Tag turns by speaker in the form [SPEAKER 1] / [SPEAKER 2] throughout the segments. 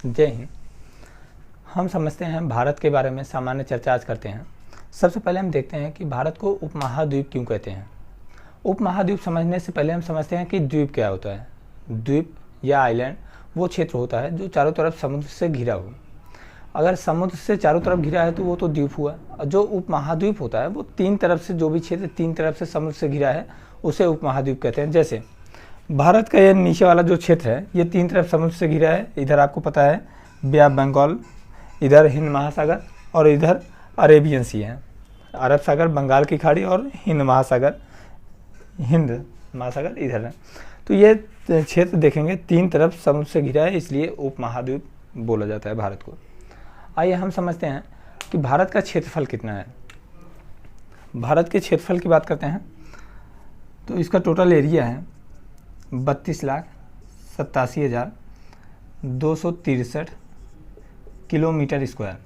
[SPEAKER 1] जय हिंद। हम समझते हैं भारत के बारे में सामान्य चर्चा आज करते हैं। सबसे पहले हम देखते हैं कि भारत को उपमहाद्वीप क्यों कहते हैं। उपमहाद्वीप समझने से पहले हम समझते हैं कि द्वीप क्या होता है। द्वीप या आइलैंड वो क्षेत्र होता है जो चारों तरफ समुद्र से घिरा हो। अगर समुद्र से चारों तरफ घिरा है तो वो तो द्वीप हुआ। और जो उपमहाद्वीप होता है वो तीन तरफ से, जो भी क्षेत्र तीन तरफ से समुद्र से घिरा है उसे उपमहाद्वीप कहते हैं। जैसे भारत का ये नीचे वाला जो क्षेत्र है ये तीन तरफ समुद्र से घिरा है। इधर आपको पता है बे ऑफ बंगाल, इधर हिंद महासागर और इधर अरेबियन सी है, अरब सागर, बंगाल की खाड़ी और हिंद महासागर इधर है। तो ये क्षेत्र देखेंगे तीन तरफ समुद्र से घिरा है, इसलिए उपमहाद्वीप बोला जाता है भारत को। आइए हम समझते हैं कि भारत का क्षेत्रफल कितना है। भारत के क्षेत्रफल की बात करते हैं तो इसका टोटल एरिया है 32,87,263 किलोमीटर स्क्वायर।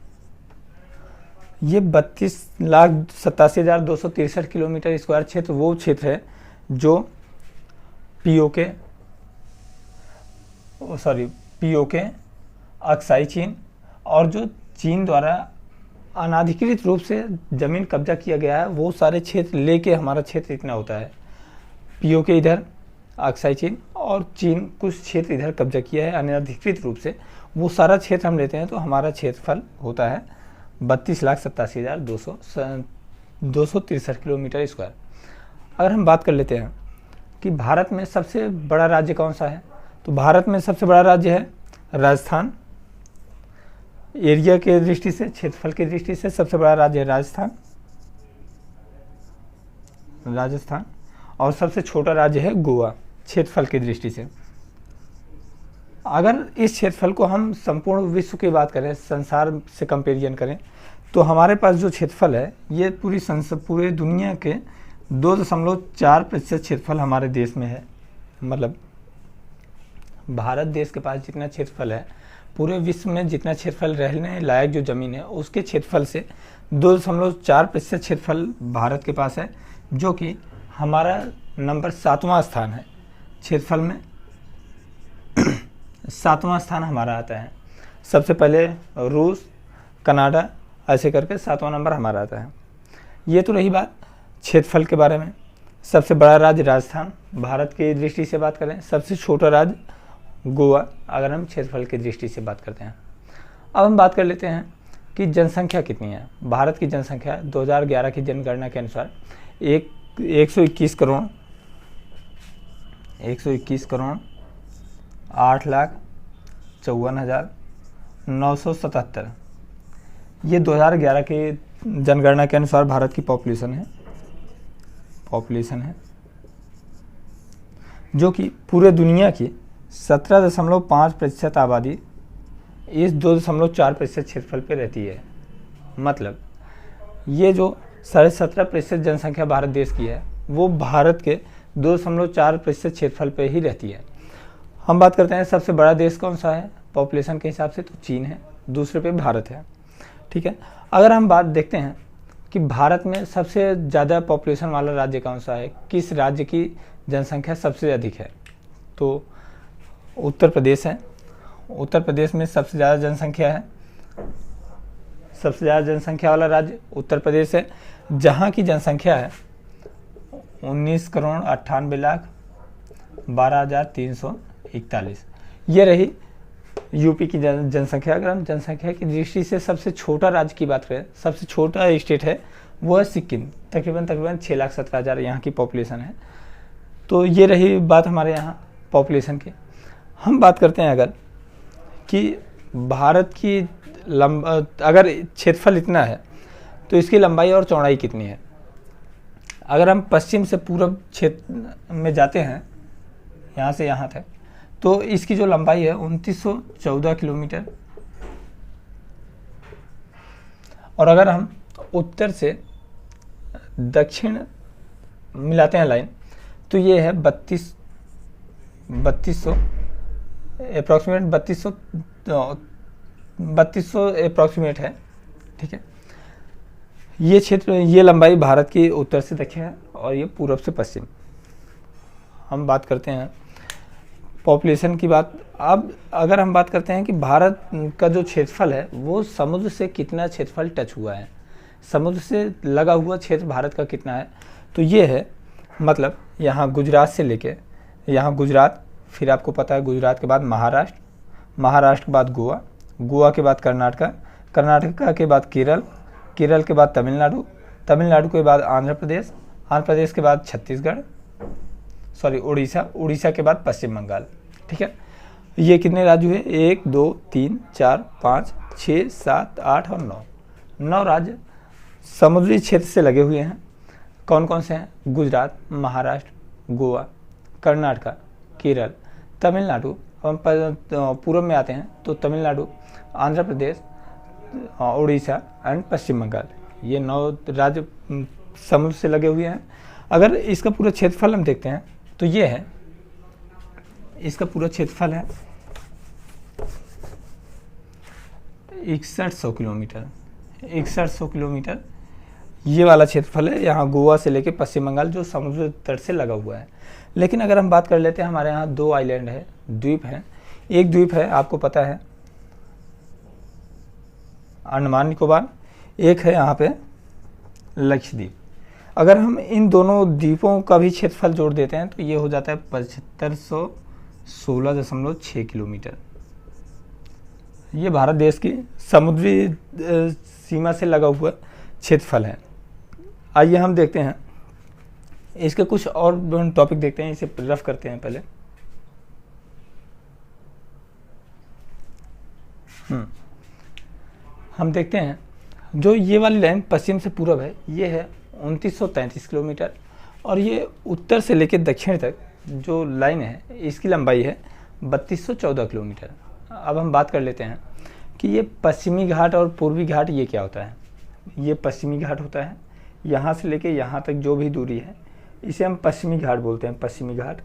[SPEAKER 1] ये 32,87,263 किलोमीटर स्क्वायर क्षेत्र वो क्षेत्र है जो पीओके, अक्साई चीन और जो चीन द्वारा अनाधिकृत रूप से ज़मीन कब्जा किया गया है वो सारे क्षेत्र लेके हमारा क्षेत्र इतना होता है। पीओके इधर, अक्साई चीन और चीन कुछ क्षेत्र इधर कब्जा किया है अनधिकृत रूप से, वो सारा क्षेत्र हम लेते हैं तो हमारा क्षेत्रफल होता है 32,87,263 किलोमीटर स्क्वायर। अगर हम बात कर लेते हैं कि भारत में सबसे बड़ा राज्य कौन सा है, तो भारत में सबसे बड़ा राज्य है राजस्थान। एरिया के दृष्टि से, क्षेत्रफल की दृष्टि से सबसे बड़ा राज्य है राजस्थान और सबसे छोटा राज्य है गोवा क्षेत्रफल की दृष्टि से। अगर इस क्षेत्रफल को हम संपूर्ण विश्व की बात करें, संसार से कंपेरिजन करें, तो हमारे पास जो क्षेत्रफल है ये पूरे दुनिया के 2.4% क्षेत्रफल हमारे देश में है। मतलब भारत देश के पास जितना क्षेत्रफल है, पूरे विश्व में जितना क्षेत्रफल रहने लायक जो ज़मीन है उसके क्षेत्रफल से 2.4% क्षेत्रफल भारत के पास है, जो कि हमारा नंबर 7वां स्थान है। क्षेत्रफल में 7वां स्थान हमारा आता है। सबसे पहले रूस, कनाडा, ऐसे करके 7वां नंबर हमारा आता है। ये तो रही बात क्षेत्रफल के बारे में। सबसे बड़ा राज्य राजस्थान भारत की दृष्टि से बात करें, सबसे छोटा राज्य गोवा अगर हम क्षेत्रफल की दृष्टि से बात करते हैं। अब हम बात कर लेते हैं कि जनसंख्या कितनी है। भारत की जनसंख्या 2011 की जनगणना के अनुसार 121 करोड़ 8,54,977। ये 2011 के जनगणना के अनुसार भारत की पॉपुलेशन है, जो कि पूरे दुनिया की 17.5% आबादी इस 2.4% क्षेत्रफल पे रहती है। मतलब ये जो 17.5% जनसंख्या भारत देश की है वो भारत के 2.4% क्षेत्रफल पे ही रहती है। हम बात करते हैं सबसे बड़ा देश कौन सा है पॉपुलेशन के हिसाब से, तो चीन है, दूसरे पे भारत है। ठीक है। अगर हम बात देखते हैं कि भारत में सबसे ज़्यादा पॉपुलेशन वाला राज्य कौन सा है, किस राज्य की जनसंख्या सबसे अधिक है, तो उत्तर प्रदेश है। उत्तर प्रदेश में सबसे ज़्यादा जनसंख्या है। सबसे ज़्यादा जनसंख्या वाला राज्य उत्तर प्रदेश है, जहाँ की जनसंख्या है 19,98,12,341। ये रही यूपी की जनसंख्या। अगर हम जनसंख्या की दृष्टि से सबसे छोटा राज्य की बात करें, सबसे छोटा स्टेट है वो है सिक्किम, तकरीबन 6,17,000 यहाँ की पॉपुलेशन है। तो ये रही बात हमारे यहाँ पॉपुलेशन की। हम बात करते हैं अगर कि भारत की अगर क्षेत्रफल इतना है तो इसकी लंबाई और चौड़ाई कितनी है। अगर हम पश्चिम से पूर्व क्षेत्र में जाते हैं, यहाँ से यहाँ तक, तो इसकी जो लंबाई है 2914 किलोमीटर। और अगर हम उत्तर से दक्षिण मिलाते हैं लाइन, तो ये है 3200 अप्रॉक्सीमेट है। ठीक है। ये क्षेत्र, ये लंबाई भारत की उत्तर से दक्षिण है और ये पूर्व से पश्चिम। हम बात करते हैं पॉपुलेशन की बात, अब अगर हम बात करते हैं कि भारत का जो क्षेत्रफल है वो समुद्र से कितना क्षेत्रफल टच हुआ है, समुद्र से लगा हुआ क्षेत्र भारत का कितना है, तो ये है मतलब यहाँ गुजरात से लेके यहाँ गुजरात, फिर आपको पता है गुजरात के बाद महाराष्ट्र, महाराष्ट्र के बाद गोवा, गोवा के बाद कर्नाटका, कर्नाटका के बाद केरल, केरल के बाद तमिलनाडु, तमिलनाडु के बाद आंध्र प्रदेश, आंध्र प्रदेश के बाद छत्तीसगढ़, उड़ीसा, उड़ीसा के बाद पश्चिम बंगाल। ठीक है, ये कितने राज्य हुए? 1 2 3 4 5 6 7 8 और 9 राज्य समुद्री क्षेत्र से लगे हुए हैं। कौन कौन से हैं? गुजरात, महाराष्ट्र, गोवा, कर्नाटका, केरल, तमिलनाडु, हम पूर्व में आते हैं तो तमिलनाडु, आंध्र प्रदेश, उड़ीसा एंड पश्चिम बंगाल, ये 9 राज्य समुद्र से लगे हुए हैं। अगर इसका पूरा क्षेत्रफल हम देखते हैं तो ये है, इसका पूरा क्षेत्रफल है 6100 किलोमीटर, 6100 किलोमीटर ये वाला क्षेत्रफल है यहाँ गोवा से लेके पश्चिम बंगाल जो समुद्र तट से लगा हुआ है। लेकिन अगर हम बात कर लेते हैं, हमारे यहाँ 2 आइलैंड है, द्वीप है। एक द्वीप है आपको पता है अंडमान निकोबार, एक है यहाँ पे लक्षद्वीप। अगर हम इन दोनों द्वीपों का भी क्षेत्रफल जोड़ देते हैं तो ये हो जाता है 7516.6 किलोमीटर। ये भारत देश की समुद्री सीमा से लगा हुआ क्षेत्रफल है। आइए हम देखते हैं इसके कुछ और टॉपिक देखते हैं, इसे रफ करते हैं पहले। हम देखते हैं जो ये वाली लाइन पश्चिम से पूरब है ये है 2933 किलोमीटर, और ये उत्तर से लेकर दक्षिण तक जो लाइन है इसकी लंबाई है 3214 किलोमीटर। अब हम बात कर लेते हैं कि ये पश्चिमी घाट और पूर्वी घाट ये क्या होता है। ये पश्चिमी घाट होता है, यहाँ से लेके यहाँ तक जो भी दूरी है इसे हम पश्चिमी घाट बोलते हैं, पश्चिमी घाट।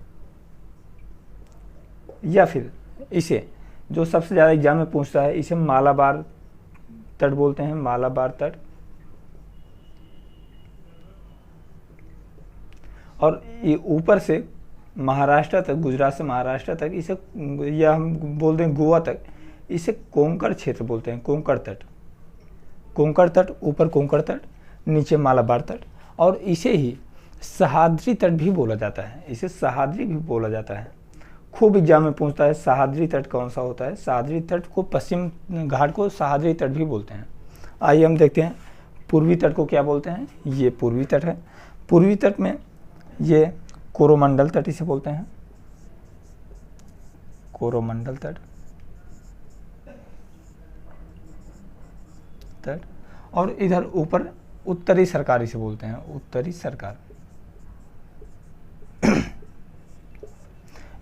[SPEAKER 1] या फिर इसे जो सबसे ज़्यादा एग्जाम में पूछता है इसे मालाबार तट बोलते हैं, मालाबार तट। और ये ऊपर से महाराष्ट्र तक, गुजरात से महाराष्ट्र तक इसे, या हम बोलते हैं गोवा तक, इसे कोंकण क्षेत्र बोलते हैं, कोंकण तट। कोंकण तट, ऊपर कोंकण तट, नीचे मालाबार तट, और इसे ही सह्याद्री तट भी बोला जाता है, इसे सह्याद्री भी बोला जाता है। खूब एग्जाम में पूछता है सह्याद्री तट कौन सा होता है। सह्याद्री तट को, पश्चिम घाट को सह्याद्री तट भी बोलते हैं। आइए हम देखते हैं पूर्वी तट को क्या बोलते हैं। ये पूर्वी तट है। पूर्वी तट में ये कोरोमंडल तट इसे बोलते हैं, कोरोमंडल तट। और इधर ऊपर उत्तरी सरकार इसे बोलते हैं, उत्तरी सरकार।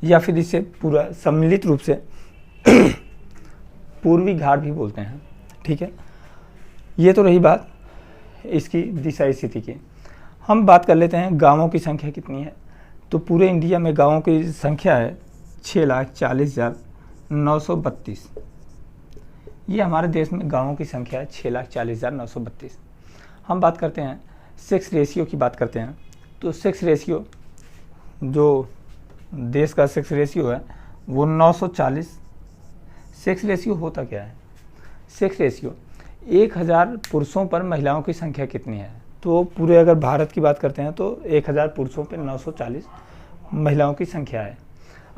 [SPEAKER 1] या फिर इसे पूरा सम्मिलित रूप से पूर्वी घाट भी बोलते हैं। ठीक है, ये तो रही बात इसकी दिशा स्थिति की। हम बात कर लेते हैं गांवों की संख्या कितनी है। तो पूरे इंडिया में गांवों की संख्या है 6,40,932। ये हमारे देश में गांवों की संख्या है 6,40,932। हम बात करते हैं सेक्स रेशियो की बात करते हैं। तो सेक्स रेशियो, जो देश का सेक्स रेशियो है वो 940। सेक्स रेशियो होता क्या है? सेक्स रेशियो 1000 पुरुषों पर महिलाओं की संख्या कितनी है। तो पूरे अगर भारत की बात करते हैं तो 1000 पुरुषों पर 940 महिलाओं की संख्या है।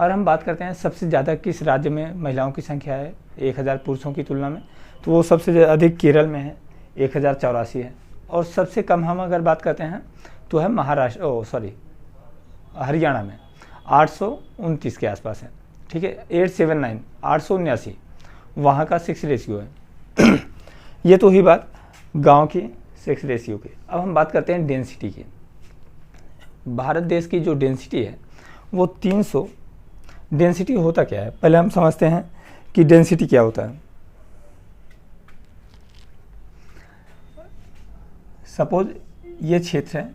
[SPEAKER 1] और हम बात करते हैं सबसे ज़्यादा किस राज्य में महिलाओं की संख्या है 1000 पुरुषों की तुलना में, तो वो सबसे अधिक केरल में है, 1084 है। और सबसे कम हम अगर बात करते हैं तो है हरियाणा में 829 के आसपास है। ठीक है, 879, 879 वहाँ का सेक्स रेशियो है। ये तो ही बात गांव की सेक्स रेशियो की। अब हम बात करते हैं डेंसिटी की। भारत देश की जो डेंसिटी है वो 300। डेंसिटी होता क्या है पहले हम समझते हैं कि डेंसिटी क्या होता है। सपोज ये क्षेत्र है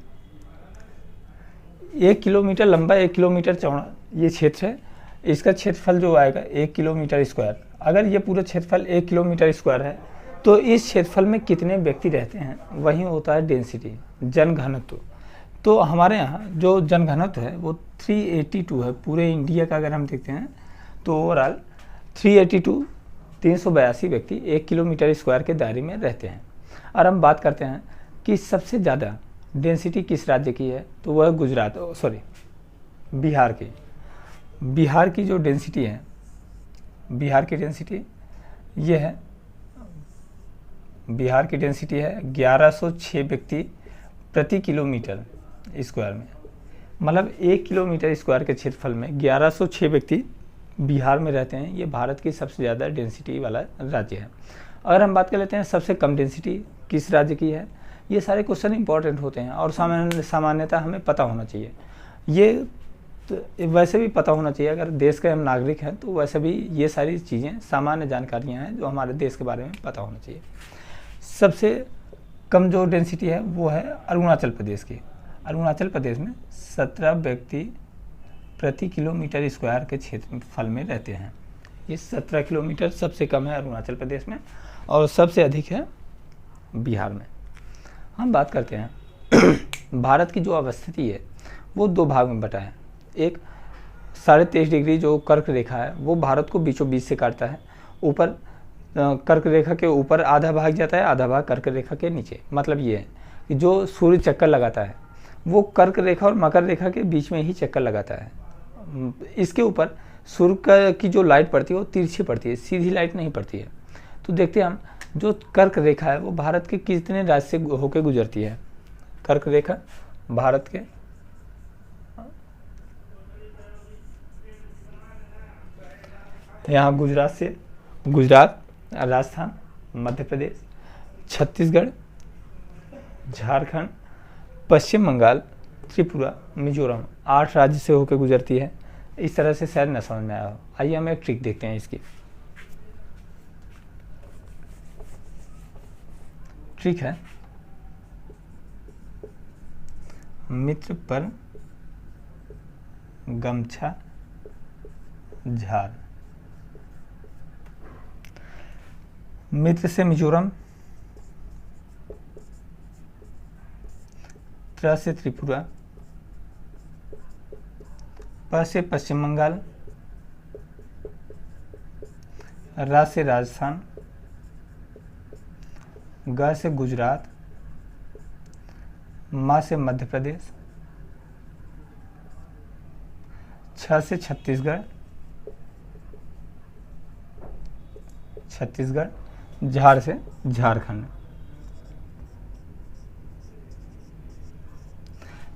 [SPEAKER 1] 1 किलोमीटर लंबा, 1 किलोमीटर चौड़ा ये क्षेत्र है। इसका क्षेत्रफल जो आएगा 1 किलोमीटर स्क्वायर। अगर ये पूरा क्षेत्रफल 1 किलोमीटर स्क्वायर है तो इस क्षेत्रफल में कितने व्यक्ति रहते हैं वही होता है डेंसिटी, जनघनत्व। तो हमारे यहाँ जो जनघनत्व है वो 382 है। पूरे इंडिया का अगर हम देखते हैं तो ओवरऑल 382 व्यक्ति 1 किलोमीटर स्क्वायर के दायरे में रहते हैं। और हम बात करते हैं कि सबसे ज़्यादा डेंसिटी किस राज्य की है, तो वह बिहार की। बिहार की जो डेंसिटी है, बिहार की डेंसिटी ये है, बिहार की डेंसिटी है 1106 व्यक्ति प्रति किलोमीटर स्क्वायर में। मतलब 1 किलोमीटर स्क्वायर के क्षेत्रफल में 1106 व्यक्ति बिहार में रहते हैं। ये भारत की सबसे ज़्यादा डेंसिटी वाला राज्य है। अगर हम बात कर लेते हैं सबसे कम डेंसिटी किस राज्य की है, ये सारे क्वेश्चन इंपॉर्टेंट होते हैं और सामान्यतः हमें पता होना चाहिए। ये तो वैसे भी पता होना चाहिए, अगर देश के हम नागरिक हैं तो वैसे भी ये सारी चीज़ें सामान्य जानकारियाँ हैं जो हमारे देश के बारे में पता होना चाहिए। सबसे कम जो डेंसिटी है वो है अरुणाचल प्रदेश की। अरुणाचल प्रदेश में 17 व्यक्ति प्रति किलोमीटर स्क्वायर के क्षेत्रफल में रहते हैं। ये 17 किलोमीटर सबसे कम है अरुणाचल प्रदेश में और सबसे अधिक है बिहार में। हम बात करते हैं भारत की जो अवस्थिति है वो 2 भाग में बटा है। एक 23.5 डिग्री जो कर्क रेखा है वो भारत को बीचों बीच से काटता है। ऊपर कर्क रेखा के ऊपर आधा भाग जाता है, आधा भाग कर्क रेखा के नीचे। मतलब ये है कि जो सूर्य चक्कर लगाता है वो कर्क रेखा और मकर रेखा के बीच में ही चक्कर लगाता है। इसके ऊपर सूर्य की जो लाइट पड़ती है वो तिरछी पड़ती है, सीधी लाइट नहीं पड़ती है। तो देखते हैं हम, जो कर्क रेखा है वो भारत के कितने राज्य से होकर गुजरती है। कर्क रेखा भारत के यहाँ गुजरात, राजस्थान, मध्य प्रदेश, छत्तीसगढ़, झारखंड, पश्चिम बंगाल, त्रिपुरा, मिजोरम 8 राज्य से होकर गुजरती है। इस तरह से शायद न समझ में आया हो। आइए हम एक ट्रिक देखते हैं इसकी। ट्रिक है मित्र पर गमछा झार। मित्र से मिजोरम, त्र से त्रिपुरा, प से पश्चिम बंगाल, रा से राजस्थान, ग से गुजरात, मा से मध्य प्रदेश, छ से छत्तीसगढ़, झार से झारखंड।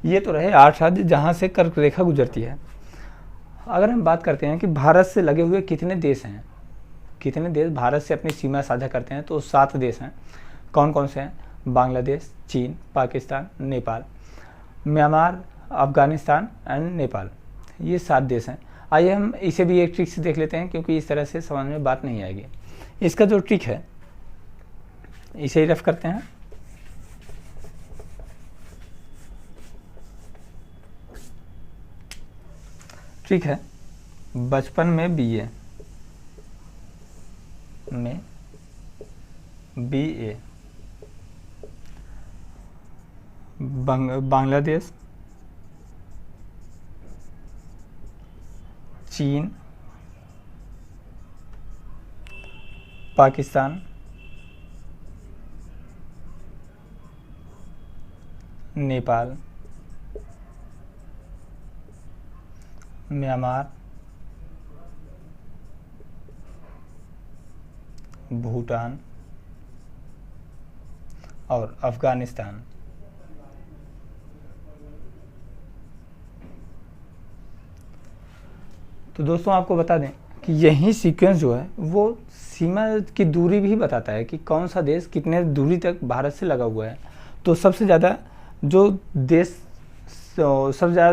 [SPEAKER 1] ये तो रहे 8 राज्य जहाँ से कर्क रेखा गुजरती है। अगर हम बात करते हैं कि भारत से लगे हुए कितने देश हैं, कितने देश भारत से अपनी सीमा साझा करते हैं, तो 7 देश हैं। कौन कौन से हैं? बांग्लादेश, चीन, पाकिस्तान, नेपाल, म्यांमार, अफगानिस्तान एंड नेपाल। ये 7 देश हैं। आइए हम इसे भी एक ट्रिक से देख लेते हैं, क्योंकि इस तरह से समझ में बात नहीं आएगी। इसका जो ट्रिक है इसे ही रफ करते हैं। ट्रिक है बचपन में बीए बांग्लादेश, चीन, पाकिस्तान, नेपाल, म्यांमार, भूटान और अफगानिस्तान। तो दोस्तों आपको बता दें कि यही सीक्वेंस जो है वो सीमा की दूरी भी बताता है कि कौन सा देश कितने दूरी तक भारत से लगा हुआ है। तो सबसे ज़्यादा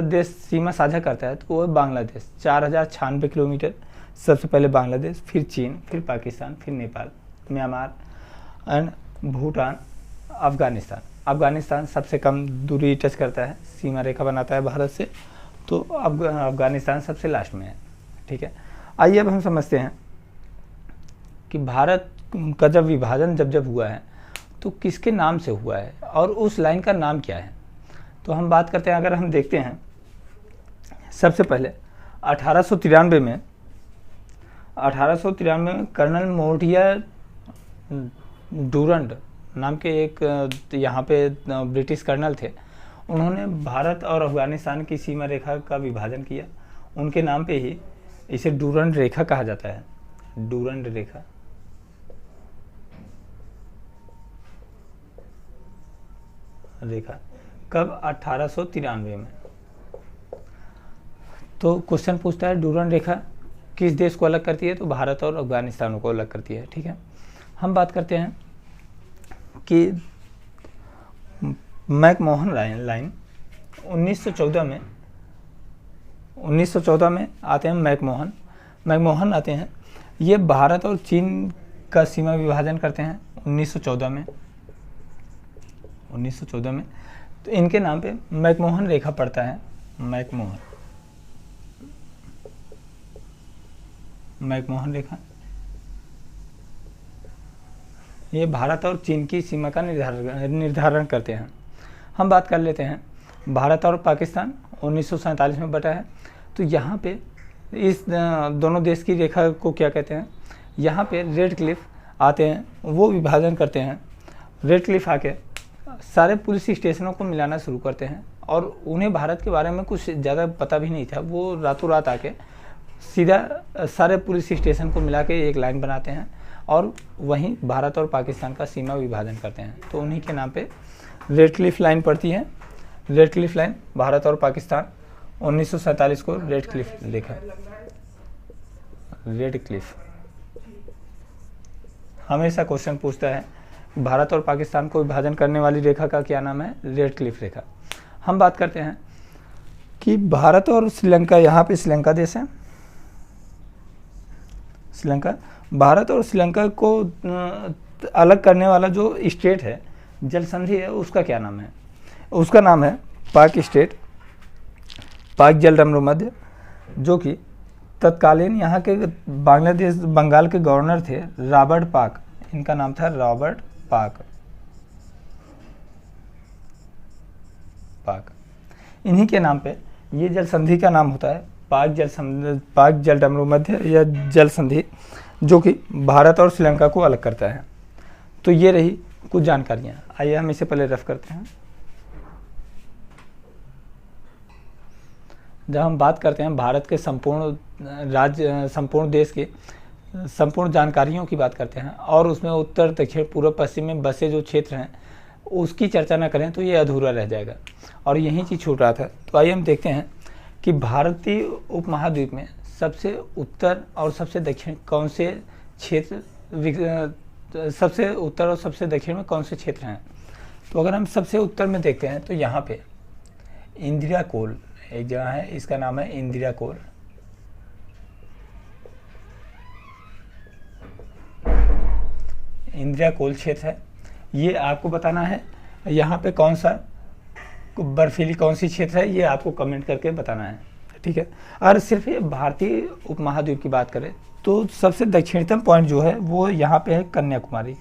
[SPEAKER 1] देश सीमा साझा करता है तो वो है बांग्लादेश, 4096 किलोमीटर। सबसे पहले बांग्लादेश, फिर चीन, फिर पाकिस्तान, फिर नेपाल, म्यांमार एंड भूटान, अफगानिस्तान सबसे कम दूरी टच करता है, सीमा रेखा बनाता है भारत से। तो अफगानिस्तान सबसे लास्ट में है। ठीक है, आइए अब हम समझते हैं कि भारत का जब विभाजन जब हुआ है तो किसके नाम से हुआ है और उस लाइन का नाम क्या है। तो हम बात करते हैं, अगर हम देखते हैं सबसे पहले 1893 में 1893 में कर्नल मोर्टिया डूरंड नाम के एक यहाँ पे ब्रिटिश कर्नल थे। उन्होंने भारत और अफगानिस्तान की सीमा रेखा का विभाजन किया। उनके नाम पे ही इसे डूरंड रेखा कहा जाता है, डूरंड रेखा। कब? 1893 में। तो क्वेश्चन पूछता है डूरंड रेखा किस देश को अलग करती है, तो भारत और अफगानिस्तान को अलग करती है। ठीक है, हम बात करते हैं कि मैकमोहन लाइन 1914 में आते हैं। मैकमोहन आते हैं, ये भारत और चीन का सीमा विभाजन करते हैं 1914 में। तो इनके नाम पे मैकमोहन रेखा पड़ता है। मैकमोहन रेखा ये भारत और चीन की सीमा का निर्धारण करते हैं। हम बात कर लेते हैं भारत और पाकिस्तान 1947 में बटा है। तो यहाँ पे इस दोनों देश की रेखा को क्या कहते हैं, यहाँ पे रेड क्लिफ आते हैं, वो विभाजन करते हैं। रेड क्लिफ आके सारे पुलिस स्टेशनों को मिलाना शुरू करते हैं और उन्हें भारत के बारे में कुछ ज़्यादा पता भी नहीं था। वो रातों रात आके सीधा सारे पुलिस स्टेशन को मिला के एक लाइन बनाते हैं और वहीं भारत और पाकिस्तान का सीमा विभाजन करते हैं। तो उन्हीं के नाम पे रेड क्लिफ लाइन पड़ती है। रेड क्लिफ लाइन, भारत और पाकिस्तान 1947 को रेड क्लिफ लिखा। रेड क्लिफ हमेशा क्वेश्चन पूछता है भारत और पाकिस्तान को विभाजन करने वाली रेखा का क्या नाम है, रेड क्लिफ रेखा। हम बात करते हैं कि भारत और श्रीलंका, यहाँ पे श्रीलंका देश है। श्रीलंका, भारत और श्रीलंका को अलग करने वाला जो स्टेट है, जल संधि है, उसका क्या नाम है? उसका नाम है पाक स्टेट, पाक जलडमरू मध्य, जो कि तत्कालीन यहाँ के बंगाल के गवर्नर थे रॉबर्ट पाक। इनका नाम था रॉबर्ट पाक। इन्हीं के नाम पे ये जल संधि का नाम होता है पाक जलडमरू मध्य या जल संधि, जो कि भारत और श्रीलंका को अलग करता है। तो ये रही कुछ जानकारियाँ। आइए हम इसे पहले रफ करते हैं। जब हम बात करते हैं भारत के संपूर्ण देश के संपूर्ण जानकारियों की बात करते हैं और उसमें उत्तर, दक्षिण, पूर्व, पश्चिम में बसे जो क्षेत्र हैं उसकी चर्चा न करें तो ये अधूरा रह जाएगा और यही चीज़ छूट रहा था। तो आइए हम देखते हैं कि भारतीय उपमहाद्वीप में सबसे उत्तर और सबसे दक्षिण कौन से क्षेत्र, सबसे उत्तर और सबसे दक्षिण में कौन से क्षेत्र हैं। तो अगर हम सबसे उत्तर में देखते हैं तो यहाँ पे इंदिरा कोल एक जगह है, इसका नाम है इंदिरा कोल। इंदिरा कोल क्षेत्र है। ये आपको बताना है यहाँ पे कौन सा बर्फीली कौन सी क्षेत्र है, ये आपको कमेंट करके बताना है। ठीक है, और सिर्फ ये भारतीय उपमहाद्वीप की बात करें तो सबसे दक्षिणतम पॉइंट जो है वो यहाँ पे है कन्याकुमारी।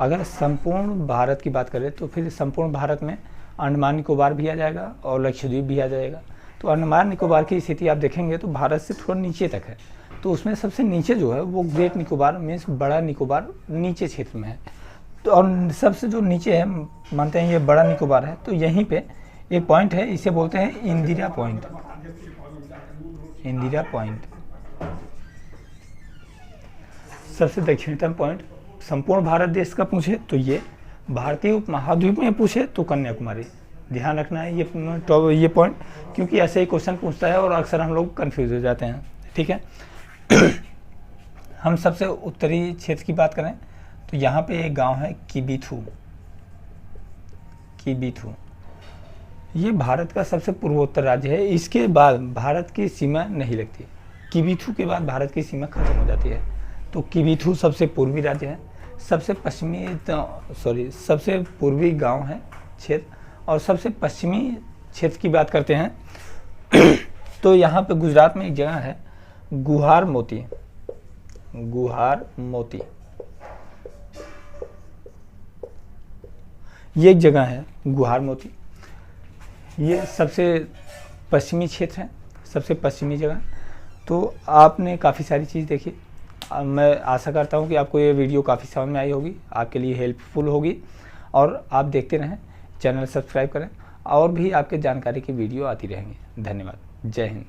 [SPEAKER 1] अगर संपूर्ण भारत की बात करें तो फिर संपूर्ण भारत में अंडमान निकोबार भी आ जाएगा और लक्षद्वीप भी आ जाएगा। तो अंडमान निकोबार की स्थिति आप देखेंगे तो भारत से थोड़ा नीचे तक है। तो उसमें सबसे नीचे जो है वो ग्रेट निकोबार मीन्स बड़ा निकोबार नीचे क्षेत्र में है। तो और सबसे जो नीचे है मानते हैं ये बड़ा निकोबार है। तो यहीं पे एक पॉइंट है, इसे बोलते हैं इंदिरा पॉइंट। सबसे दक्षिणतम पॉइंट। संपूर्ण भारत देश का पूछे तो ये, भारतीय उपमहाद्वीप में पूछे तो कन्याकुमारी। ध्यान रखना है ये पॉइंट, क्योंकि ऐसे ही क्वेश्चन पूछता है और अक्सर हम लोग कंफ्यूज हो जाते हैं। ठीक है हम सबसे उत्तरी क्षेत्र की बात करें तो यहाँ पे एक गांव है किबिथू। ये भारत का सबसे पूर्वोत्तर राज्य है। इसके बाद भारत की सीमा नहीं लगती। किबिथू के बाद भारत की सीमा खत्म हो जाती है। तो किबिथू सबसे पूर्वी राज्य है, सबसे पूर्वी गांव है क्षेत्र। और सबसे पश्चिमी क्षेत्र की बात करते हैं तो यहाँ पे गुजरात में एक जगह है गुहार मोती। ये एक जगह है गुहार मोती। ये सबसे पश्चिमी क्षेत्र है, सबसे पश्चिमी जगह। तो आपने काफ़ी सारी चीज़ देखी। मैं आशा करता हूँ कि आपको ये वीडियो काफ़ी समझ में आई होगी, आपके लिए हेल्पफुल होगी, और आप देखते रहें, चैनल सब्सक्राइब करें, और भी आपके जानकारी की वीडियो आती रहेंगी। धन्यवाद। जय हिंद।